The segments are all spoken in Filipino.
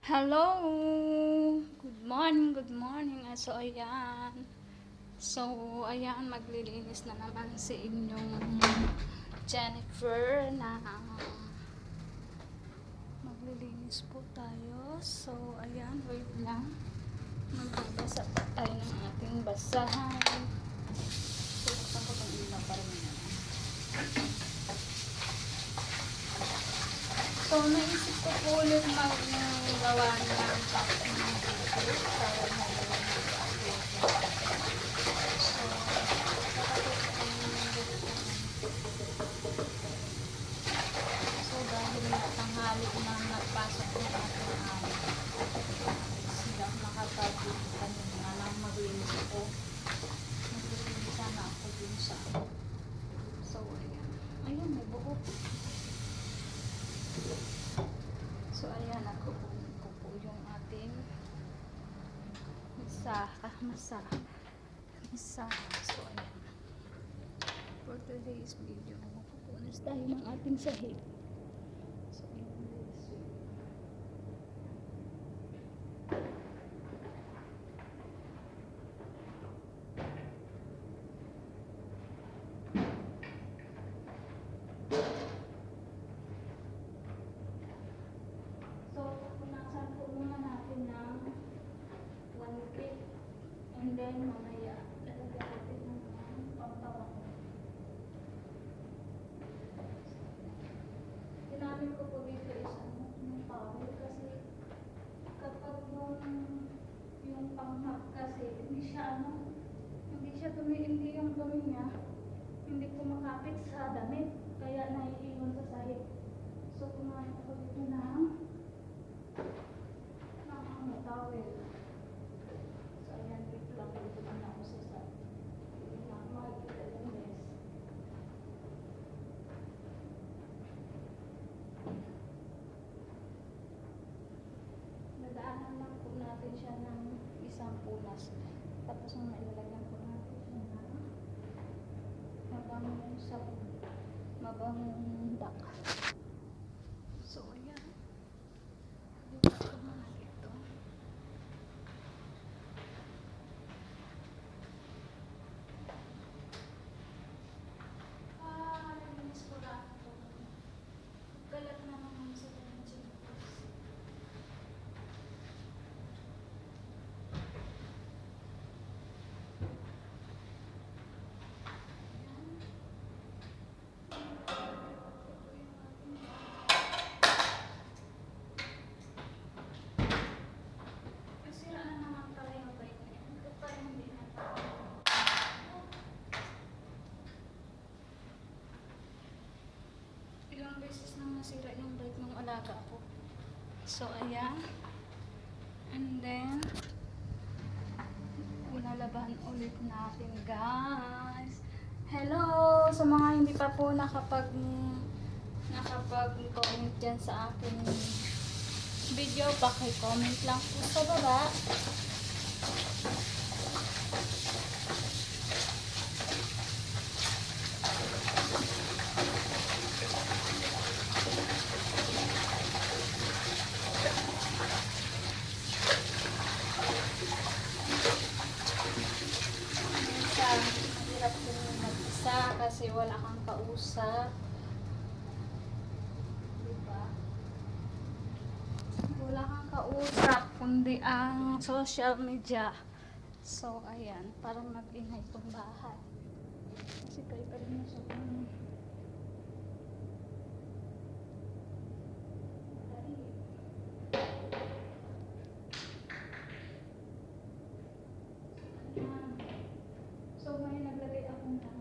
Hello! Good morning, good morning. So, ayan. So, ayan, maglilinis na naman si inyong Jennifer na maglilinis po tayo. So, ayan, wait lang. Magbabasa pa tayo ng ating basahan. So, ako pang ilaw para naman. So, naisip ko po ulit magawa ng topic ng video para so, dahil tanghali na nagpasok ng ating sila makapag-ipan na lang maglinis ako. Maglinis sana ako dun sa so, ayan. Ayun, may buhok. So, ayan, ako po yung ating masa. So, ayan. For today's video, pupunas tayo ng ating sahig. So, ayan, guys. So, pupunasan po muna natin ng 1 clip. And then, mamaya, lalagyan natin ng pangtawang. Ginamit ko po dito is yung towel kasi kapag yung panghap kasi hindi siya hindi yung dumi niya hindi kumakapit sa damit kaya naiiwan sa sahig. So, kumain ako dito ng towel. So, ayan, dito lang dito na ako sa sahig. Hindi na ako makikita yung mess. Nadaanan lang po natin siya ng isang punas. Tapos nung nailalagyan po natin siya ng mabangong sabon. Mabangong dak. So, ayan. Dito ko muna dito. Nalinis ko lang ito. Galat na naman sa tension. Sira na naman pala yung bike na yan. Ito pa rin hindi na. Ilang beses nang nasira yung bike ng alaga ko. So, ayan. And then, ilalaban ulit natin, guys. Hello! Sa mga hindi pa po nakapag-comment dyan sa aking video, paki-comment lang po sa baba. Minsan, mahirap din mag-isa kasi wala kang kausap. Diba? Wala kang kausap, kundi ang social media. So, ayan, parang mag-ingay itong bahay. Kasi kayo pa rin na siya. So, may naglagay ako ng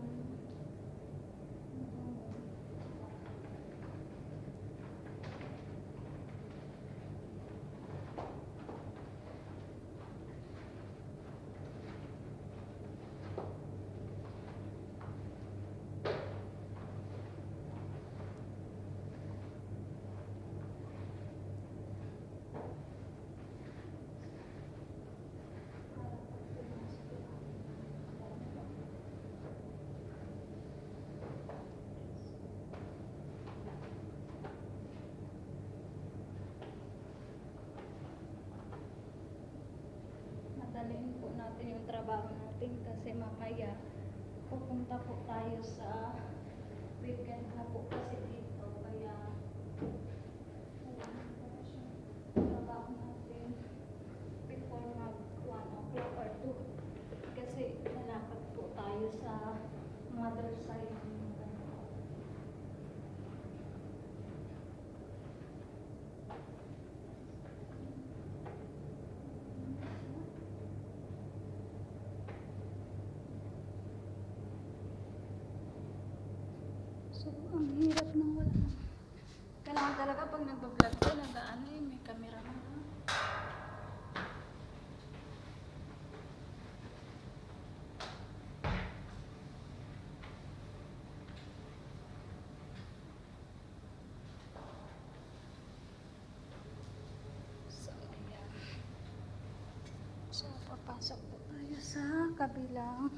natin yung trabaho natin kasi mamaya pupunta po tayo sa weekend na po kasi dito kaya trabaho natin before mag 1 o'clock or 2 kasi lalakad po tayo sa mother side. So, ang hirap ng wala. Kailangan talaga pag nag-vlog ka, nag-ano eh, may camera na. So, ayan. So, papasok po tayo sa kabilang.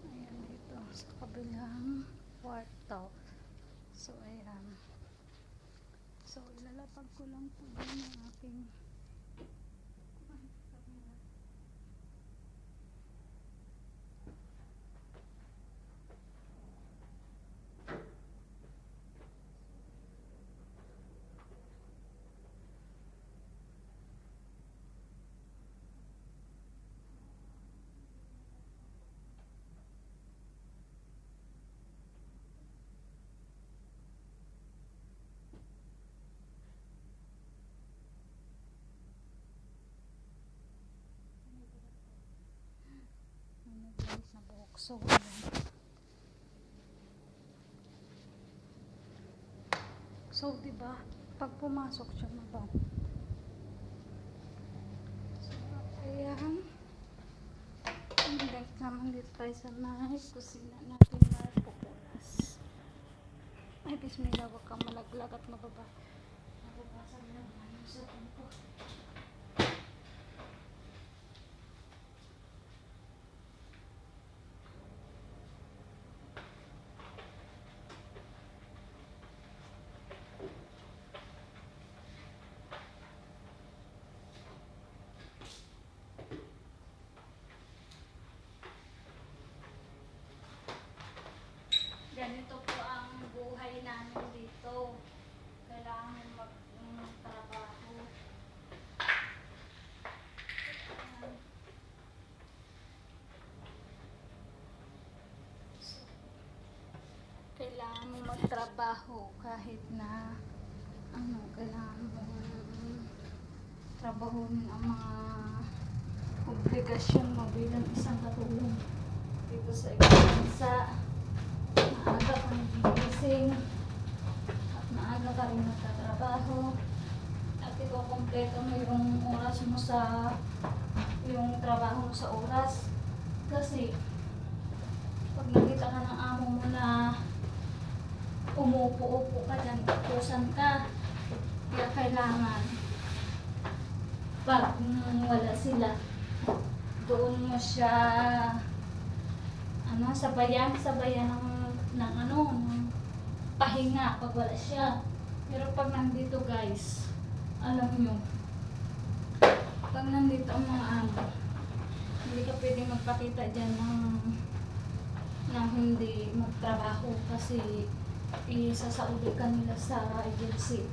Ayan dito, sa kabilang kwarto. So, ayan. So, ilalapag ko lang po din ang aking guys na buhok. So, ayan. So, diba, pag pumasok siya mabaw. So, ayan. Next naman dito tayo sa kusina natin na pupunas. Ay, bismillah, wag kang malaglag at mababa. Mababasa na naman yung sa tempo. Ganito po ang buhay namin dito. Kailangan magtrabaho. So, kailangan mo magtrabaho kahit na kailangan mo trabahuin ang mga obligasyon mo bilang isang katulong dito sa ibang bansa. Maaga kang gigising at maaga ka rin nagtatrabaho at ikukompleto mo yung oras mo sa yung trabaho mo sa oras kasi pag nakita ka ng amo mo na umupo-upo ka dyan, tapusan ka, kaya kailangan pag wala sila doon mo siya sabayan ng pahinga pag wala siya. Pero pag nandito guys, alam nyo, pag nandito ang mga hindi ka pwedeng magpakita dyan ng hindi magtrabaho kasi isasauli ka nila sa agency.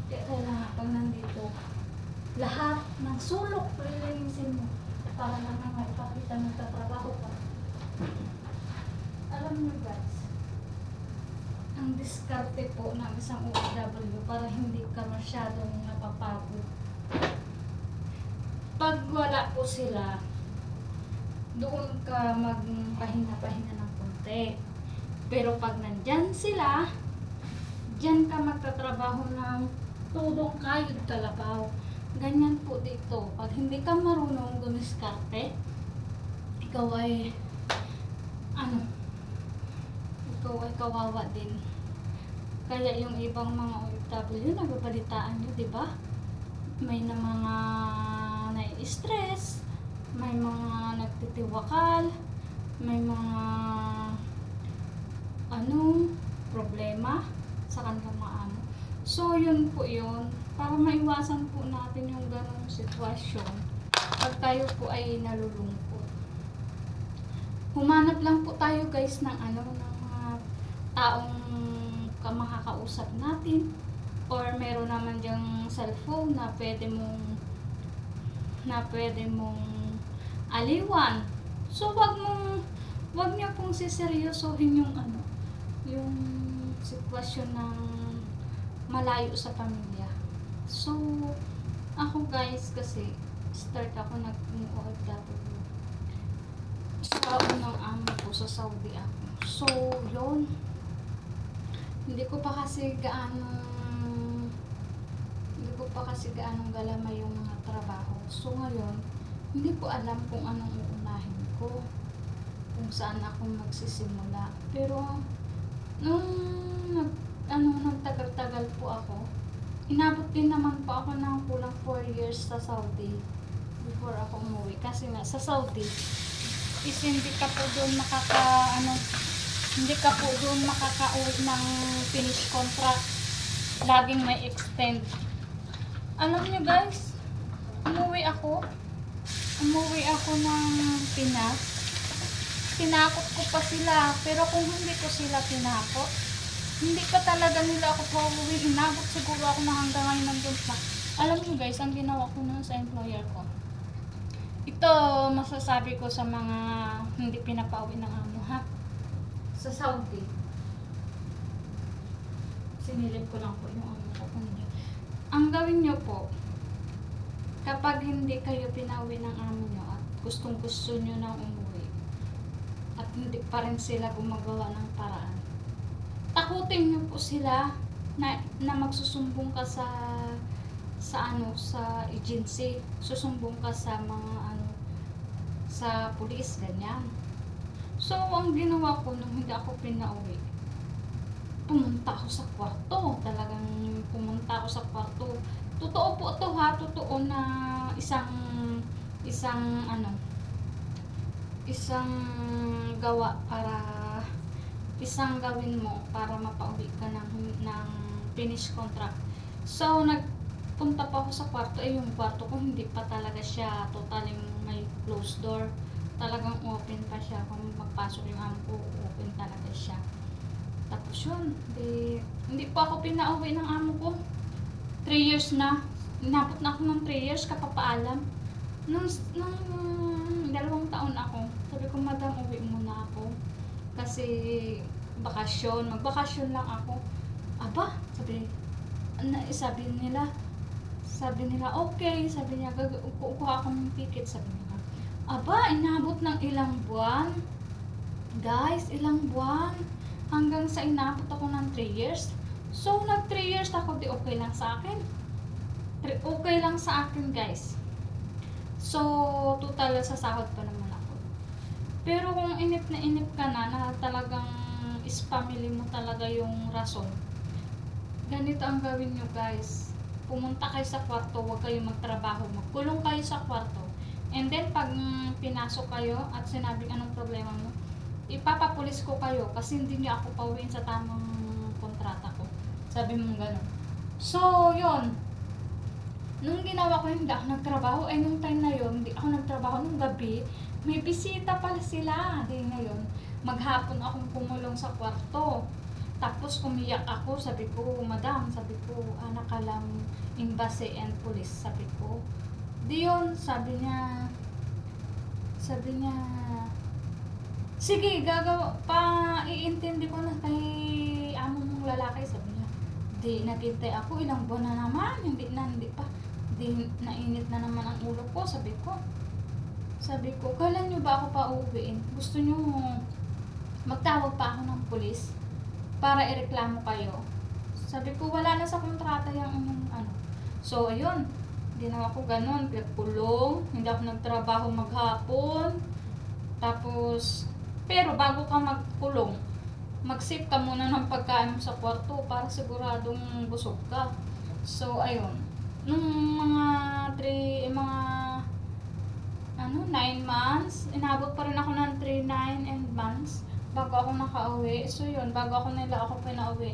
Kaya kailangan pag nandito, lahat ng sulok lilinisin mo para lang magpakita nagtatrabaho ka. Alam nyo guys, ang diskarte po ng isang OFW para hindi ka masyadong napapagod. Pag wala po sila, doon ka magpahinga-pahinga ng konti. Pero pag nandyan sila, dyan ka magtatrabaho ng tudong kayod kalabaw. Ganyan po dito. Pag hindi ka marunong dumiskarte, ikaw ay kawawa din. Kaya yung ibang mga OFW, nagbabalitaan nyo, di ba? May na mga nai-stress, may mga nagtitiwakal, may mga problema sa kanilang mga amo. So, yun po yun. Para maiwasan po natin yung ganong sitwasyon pag tayo po ay nalulungkot. Humanap lang po tayo guys ng ng mga taong makakausap natin, or meron naman diyang cellphone na pwede mong aliwan. So, wag niyo pong siseryosohin yung sitwasyon ng malayo sa pamilya. So, ako guys, kasi start ako nag-OFW sa unang amo ko sa Saudi ako. So, yun. Hindi ko pa kasi gaanong galamay yung mga trabaho. So, ngayon, hindi ko alam kung anong uunahin ko, kung saan ako magsisimula. Pero, nung nagtagal-tagal po ako, inabot din naman po ako ng kulang 4 years sa Saudi before ako umuwi. Kasi nga, sa Saudi, is hindi ka po doon makaka-uwi ng finish contract. Laging may extend. Alam nyo guys, umuwi ako ng Pinas. Tinakot ko pa sila, pero kung hindi ko sila tinakot, hindi pa talaga nila ako pauwi. Inabot siguro ako na hanggang ngayon nandun pa. Alam nyo guys, ang ginawa ko nun sa employer ko, ito masasabi ko sa mga hindi pinapauwi ng amo ha. Sa Saudi, sinilip ko lang po yung amo ko. Ang gawin nyo po, kapag hindi kayo pinauwi ng amo nyo at gustong gusto nyo nang umuwi, at hindi pa rin sila gumagawa ng paraan, takutin nyo po sila na magsusumbong ka sa agency, susumbong ka sa mga sa pulis, ganyan. So, ang ginawa ko nung hindi ako pinauwi, pumunta ako sa kwarto. Talagang pumunta ako sa kwarto. Totoo po ito ha, totoo na isang gawin mo para mapauwi ka ng finish contract. So, nagpunta pa ako sa kwarto. Yung kwarto ko hindi pa talaga siya totally may closed door. Talagang open pa siya. Kung magpasok yung amo ko, open talaga siya. Tapos yun, hindi pa ako pinauwi ng amo ko. 3 years na. Inabot na ako ng 3 years kapapaalam. Nung 2 taon ako, sabi ko, madam, uwi muna ako. Kasi magbakasyon lang ako. Aba, sabi nila, okay. Sabi niya, kukuha ako ng ticket. Sabi nila, aba, inabot ng ilang buwan. Guys, ilang buwan. Hanggang sa inabot ako ng 3 years. So, 3 years ako, di okay lang sa akin. Okay lang sa akin, guys. So, total sa sahod pa naman ako. Pero kung inip ka na talagang is family mo talaga yung rason, ganito ang gawin nyo, guys. Pumunta kayo sa kwarto, huwag kayo magtrabaho, magkulong kayo sa kwarto. And then, pag pinasok kayo at sinabing anong problema mo, ipapapulis ko kayo kasi hindi niyo ako pauwiin sa tamang kontrata ko. Sabi mo gano'n. So, yun. Nung ginawa ko, hindi ako nagtrabaho. Nung time na yun, hindi ako nagtrabaho. Nung gabi, may bisita pala sila. Di ngayon, maghapon akong pumulong sa kwarto. Tapos umiyak ako. Sabi ko, madam, anak ka lang embassy and police. Sabi ko, di yun. Sabi niya, sige, iintindi ko na kay amo mong lalaki. Sabi niya, di naghintay ako, ilang buwan na naman, hindi pa. Di nainit na naman ang ulo ko. Sabi ko, kailan nyo ba ako pa uuwiin? Gusto nyo magtawag pa ako ng pulis para ireklamo kayo? Sabi ko, wala na sa kontrata yung So, ayun, ginawa ko ganun, kulong, hindi ako nagtrabaho maghapon. Tapos, pero bago ka magkulong, mag-save ka muna ng pagkain mo sa kwarto para siguradong busog ka. So, ayun. Nung mga 9 months, inabot pa rin ako ng 9 months bago ako nakauwi. So, yun, bago ako pinauwi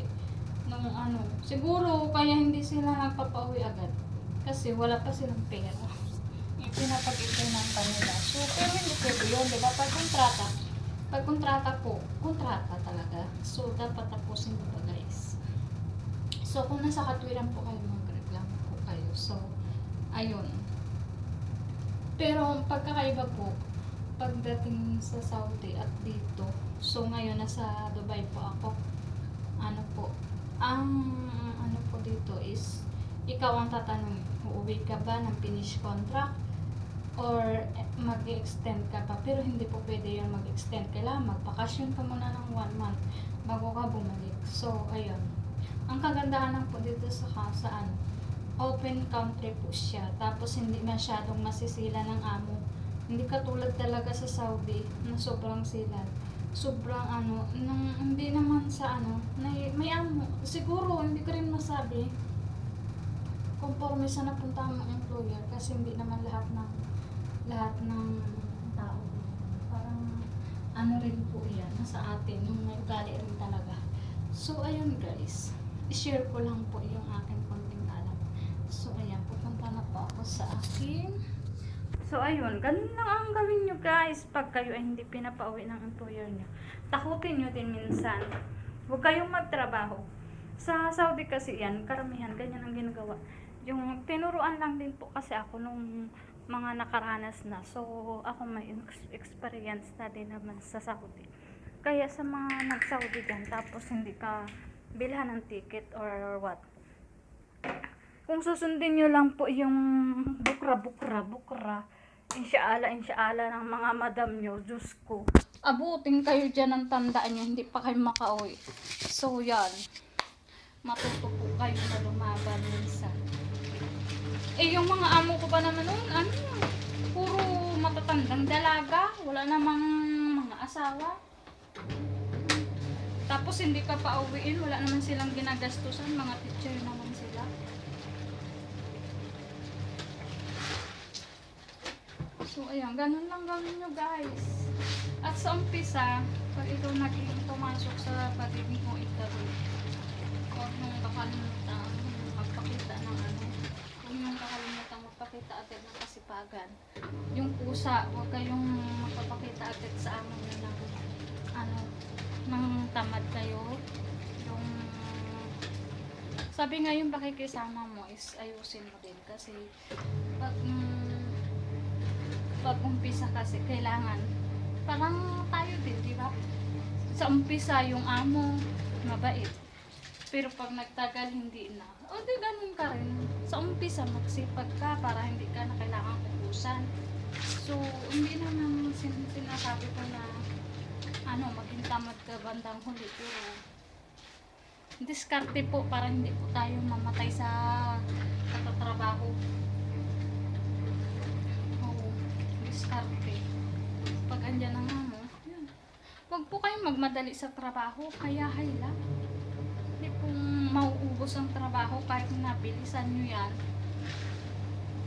ng ano, siguro kaya hindi sila nagpapauwi agad kasi wala pa silang pera. Yung pinapag-ipon ng kanila. So, pero hindi pwede yun, di ba? Pag kontrata po, kontrata talaga. So, dapat tapusin ko pa, guys. So, kung nasa katwiran po kayo, magreklamo po kayo. So, ayun. Pero, ang pagkakaiba po, pagdating sa Saudi at dito, so ngayon nasa Dubai po ako, ano po, ang ano po dito is, ikaw ang tatanong, uuwi ka ba ng finish contract or mag-extend ka pa, pero hindi po pwede yun mag-extend, kailangan magbakasyon ka muna ng 1 month bago ka bumalik. So ayun, ang kagandahan lang po dito sa ano, open country po siya, tapos hindi masyadong masisila ng amo, hindi katulad talaga sa Saudi na sobrang silad. Sobrang ano, hindi naman sa ano, may amo. Siguro, hindi ko rin masabi conforme sa napunta ng employer kasi hindi naman lahat ng tao. Parang ano rin po yan, nasa atin, yung may ugali rin talaga. So, ayun guys, i-share ko lang po yung aking konting alam. So, ayan, pupunta na po ako sa akin. So, ayun, ganun lang ang gawin nyo guys pag kayo ay hindi pinapauwi ng employer nyo. Takutin nyo din minsan. Huwag kayong magtrabaho. Sa Saudi kasi yan, karamihan, ganyan ang ginagawa. Yung tinuruan lang din po kasi ako nung mga nakaranas na. So, ako may experience na din naman sa Saudi. Kaya sa mga nag-Saudi dyan, tapos hindi ka bilhan ng ticket or what. Kung susundin nyo lang po yung bukra, insyaala ng mga madam nyo, Diyos ko, abutin kayo dyan ng tandaan nyo, hindi pa kayo makauwi. So yan, matuto po kayo na lumaban minsan. Yung mga amo ko pa naman noon, puro matatandang dalaga, wala namang mga asawa. Tapos hindi ka pa uwiin, wala naman silang ginagastusan, mga teacher naman sila. So, ayan, ganun lang gawin nyo guys. At sa umpisa, pag ikaw naging pumasok sa pagiging mo itabi, huwag nung kakalimutan magpakita ng ano, huwag nung kakalimutan magpakita agad ng kasipagan. Yung pusa, huwag kayong magpapakita agad sa amo nyo ng ano, ng tamad kayo. Yung sabi nga yung pakikisama mo is ayusin mo din kasi pag umpisa kasi kailangan parang tayo din, di ba? Sa umpisa yung amo mabait, pero pag nagtagal hindi na, o di ganun ka rin. Sa umpisa magsipag ka para hindi ka na kailangan kukusan. So hindi naman sinasabi ko na ano, maging tamad ka bandang huli, pero diskarte po para hindi po tayo mamatay sa katatrabaho. Diskarte. Pag andyan ang amo, yun. Huwag po kayong magmadali sa trabaho, hayahay lang. Hindi pong mauubos ang trabaho kahit nabilisan nyo yan.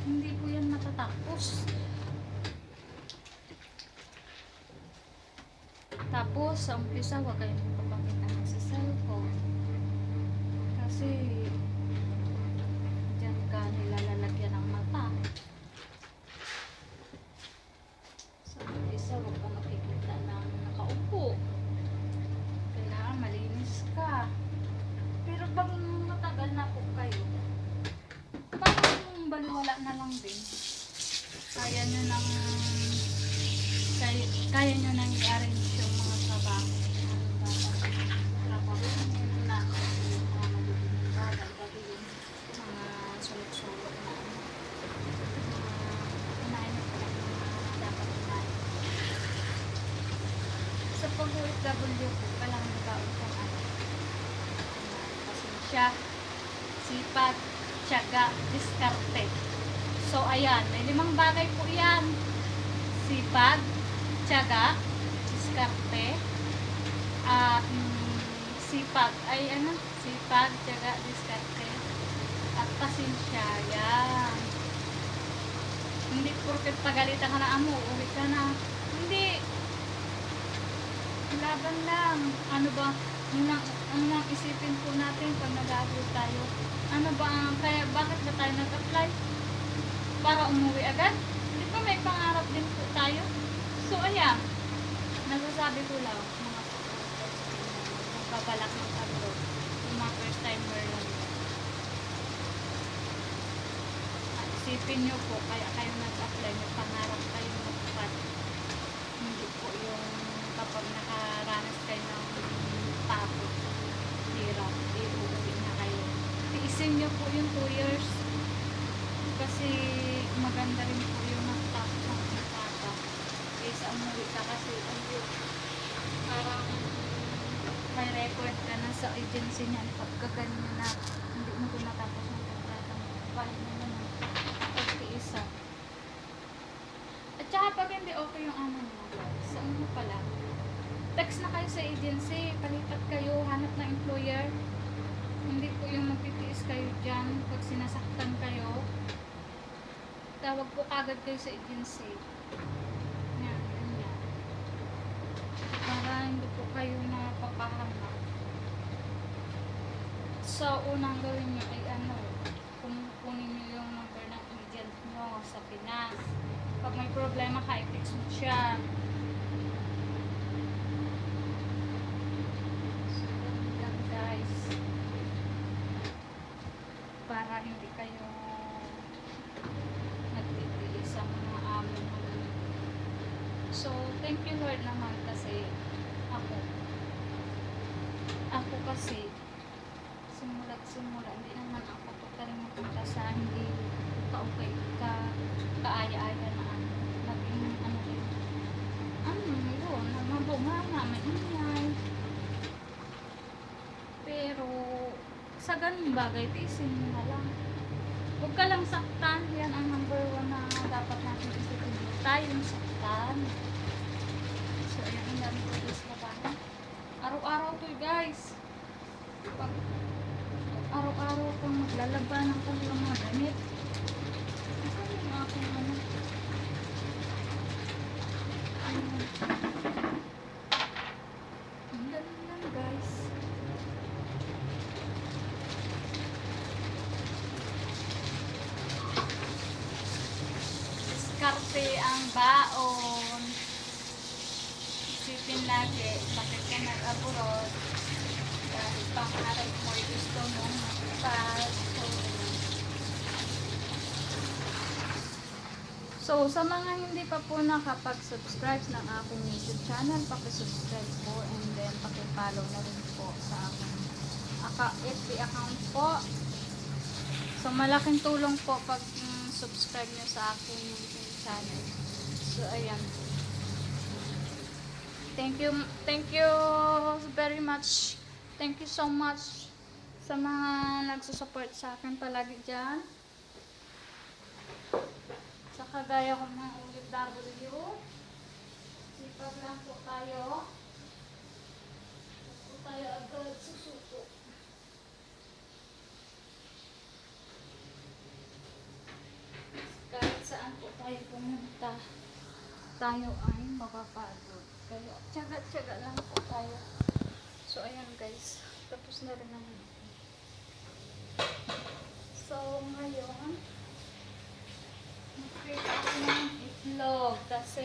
Hindi po yan matatapos. Tapos, sa umpisa, huwag kayong magpapakita sa cellphone. Kasi, dyan ka nila lalagyan ng mata. Sa umpisa, huwag ka makikita ng nakaupo. Kailangan malinis ka. Pero pag matagal na po kayo, parang baliwala na lang din. Kaya nyo nang i-arrange yung mga trabaho. Trabaho na mga magiging bagay, mga sulok-sulok na unahin ko lang mga dapat unahin. Sa pag-OFW po, kailangan nagaon kang ano. Pasensya, sipag, tiyaga, diskarte. So, ayan, may 5 bagay po yan. Sipag, tiyaga, diskarte, sipag, sipag, tiyaga, diskarte, at pasensya, yan. Hindi porket pagalitan ka na amo, uwi ka na. Hindi. Laban lang. Ano ba, Unang isipin po natin pag nag-upload tayo. Ano ba kaya bakit ba tayo nag-apply? Para umuwi agad? Hindi ba may pangarap din po tayo? So ayan, nasasabi ko lang mga magbabalak ng upload. Yung mga first timer lang. Isipin nyo po, kaya kayo nag-apply, may pangarap kayo magpat. Hindi po yung kapag nakaranas kayo ng tapos, hirap, iuulit na kayo. Tiisin nyo po yung 2 years. Kasi maganda rin po yung natapos ng umpata. Kaysa umuwi ka kasi, ayun, parang may record ka na sa agency niyan pagkaganyan na hindi mo tinatapos ng kontrata mo. Balik mo naman. Pagtiisa. At saka pag hindi okay yung ano mo, sa ano pala, text na kayo sa agency, palipat kayo, hanap ng employer. Hindi po yung magtitiis kayo dyan pag sinasaktan kayo. Tawag po kagad kayo sa agency. Yan, yan. Para hindi po kayo napapahamak. So, unang gawin nyo ay ano, kunin nyo yung number ng agent nyo sa Pinas. Pag may problema ka, i-text mo siya. So, yan guys. Para hindi kayo nagtitiis sa mga amo mo. So, thank you Lord naman kasi ako kasi simula't simula hindi naman ako totaling mapunta sa hindi ka-okay kaaya-aya na ano naging ano rin yun mabunganga may ingay pero sa ganung bagay tiisin mo na lang, huwag ka lang saktan. Yan ang number 1 na dapat natin isipin, tayong saktan. So ayan, ang dami ko guys labanan araw-araw to guys. Pag araw-araw kang maglalaban ng kanilang mga damit, ano yung aking ano ang galing lang guys. Diskarte ang baon. Isipin lagi bakit ka nag-abroad dahil pangarap mo gusto mong magpas. So, sa mga hindi pa po nakapag-subscribe ng aking YouTube channel, paki-subscribe po and then paki-follow na rin po sa aking FB account po. So, malaking tulong po pag subscribe nyo sa aking YouTube channel. So, ayan. Thank you very much. Thank you so much sa mga nagsusupport sa akin palagi dyan. Sa kagaya ko ng OFW, sipag lang po tayo. Po tayo agad susuko. Kahit saan po tayo pumunta, tayo ay mapapagod. Kaya tiyaga-tiyaga lang po tayo. So ayan guys, tapos na rin naman. So ngayon, mag-create ako ng itlog kasi